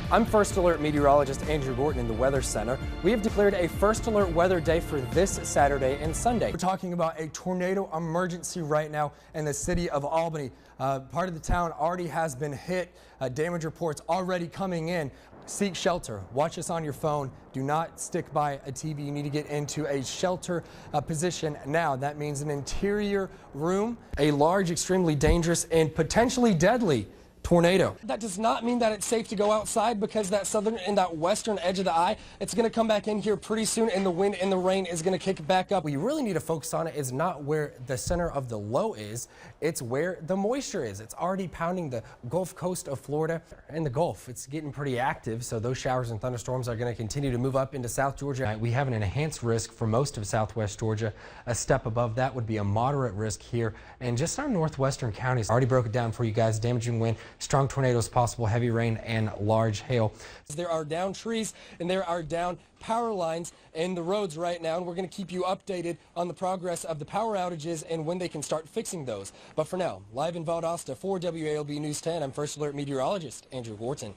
I'm First Alert meteorologist Andrew Gorton in the Weather Center. We have declared a First Alert weather day for this Saturday and Sunday. We're talking about a tornado emergency right now in the city of Albany. Part of the town already has been hit. Damage reports already coming in. Seek shelter. Watch us on your phone. Do not stick by a TV. You need to get into a shelter position now. That means an interior room, a large, extremely dangerous, and potentially deadly tornado. That does not mean that it's safe to go outside, because that southern and that western edge of the eye, it's going to come back in here pretty soon, and the wind and the rain is going to kick back up. What you really need to focus on is not where the center of the low is, it's where the moisture is. It's already pounding the Gulf Coast of Florida and the Gulf. It's getting pretty active, so those showers and thunderstorms are going to continue to move up into South Georgia. We have an enhanced risk for most of Southwest Georgia. A step above that would be a moderate risk here, and just our northwestern counties. Already broke it down for you guys. Damaging wind, strong tornadoes possible, heavy rain, and large hail. There are down trees and there are down power lines in the roads right now, and we're going to keep you updated on the progress of the power outages and when they can start fixing those. But for now, live in Valdosta for WALB News 10, I'm First Alert meteorologist Andrew Gorton.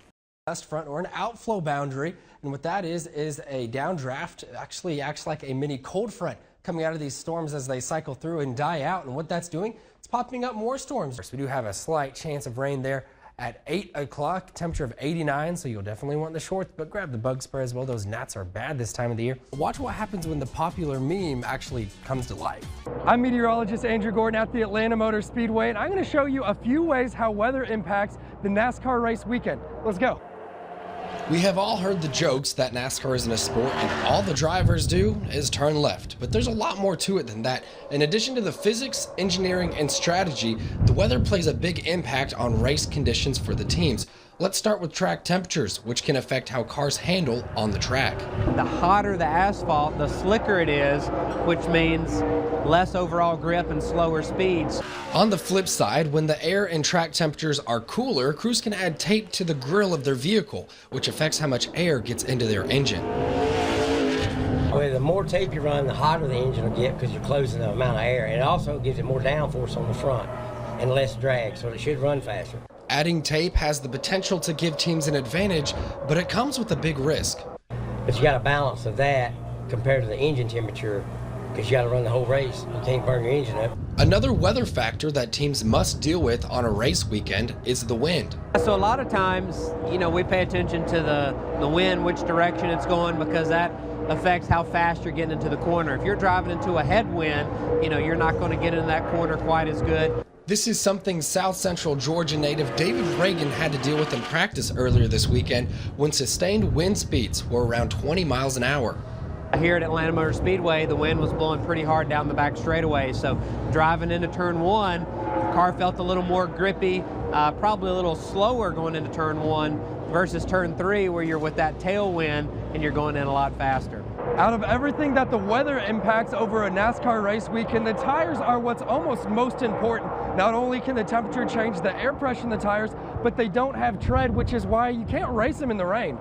West front, or an outflow boundary, and what that is a downdraft. Actually acts like a mini cold front coming out of these storms as they cycle through and die out, and what that's doing, it's popping up more storms. We do have a slight chance of rain there at 8 o'clock, temperature of 89, so you'll definitely want the shorts, but grab the bug spray as well. Those gnats are bad this time of the year. Watch what happens when the popular meme actually comes to life. I'm meteorologist Andrew Gorton at the Atlanta Motor Speedway, and I'm going to show you a few ways how weather impacts the NASCAR race weekend. Let's go. We have all heard the jokes that NASCAR isn't a sport and all the drivers do is turn left, but there's a lot more to it than that. In addition to the physics, engineering, and strategy, the weather plays a big impact on race conditions for the teams. Let's start with track temperatures, which can affect how cars handle on the track. The hotter the asphalt, the slicker it is, which means less overall grip and slower speeds. On the flip side, when the air and track temperatures are cooler, crews can add tape to the grill of their vehicle, which affects how much air gets into their engine. Well, the more tape you run, the hotter the engine will get, because you're closing the amount of air. And it also gives it more downforce on the front and less drag, so it should run faster. Adding tape has the potential to give teams an advantage, but it comes with a big risk. But you got a balance of that compared to the engine temperature, because you got to run the whole race. You can't burn your engine up. Another weather factor that teams must deal with on a race weekend is the wind. So a lot of times, we pay attention to the wind, which direction it's going, because that affects how fast you're getting into the corner. If you're driving into a headwind, you're not going to get into that corner quite as good. This is something South Central Georgia native David Reagan had to deal with in practice earlier this weekend when sustained wind speeds were around 20 miles an hour. Here at Atlanta Motor Speedway, the wind was blowing pretty hard down the back straightaway, so driving into turn one, the car felt a little more grippy, probably a little slower going into turn one versus turn three, where you're with that tailwind and you're going in a lot faster. Out of everything that the weather impacts over a NASCAR race weekend, the tires are what's almost most important. Not only can the temperature change the air pressure in the tires, but they don't have tread, which is why you can't race them in the rain.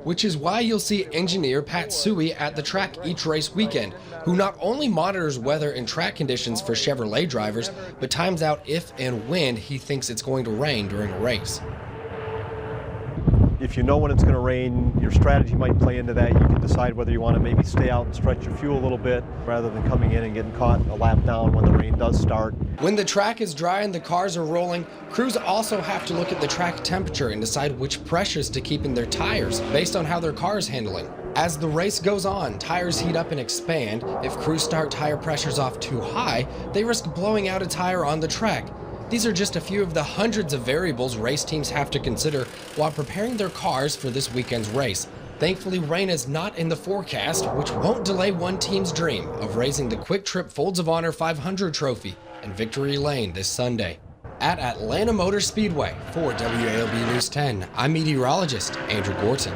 Which is why you'll see engineer Pat Suey at the track each race weekend, who not only monitors weather and track conditions for Chevrolet drivers, but times out if and when he thinks it's going to rain during a race. If you know when it's going to rain, your strategy might play into that. You can decide whether you want to maybe stay out and stretch your fuel a little bit rather than coming in and getting caught a lap down when the rain does start. When the track is dry and the cars are rolling, crews also have to look at the track temperature and decide which pressures to keep in their tires based on how their car is handling. As the race goes on, tires heat up and expand. If crews start tire pressures off too high, they risk blowing out a tire on the track. These are just a few of the hundreds of variables race teams have to consider while preparing their cars for this weekend's race. Thankfully, rain is not in the forecast, which won't delay one team's dream of raising the Quick Trip Folds of Honor 500 trophy in Victory Lane this Sunday. At Atlanta Motor Speedway for WALB News 10, I'm meteorologist Andrew Gorton.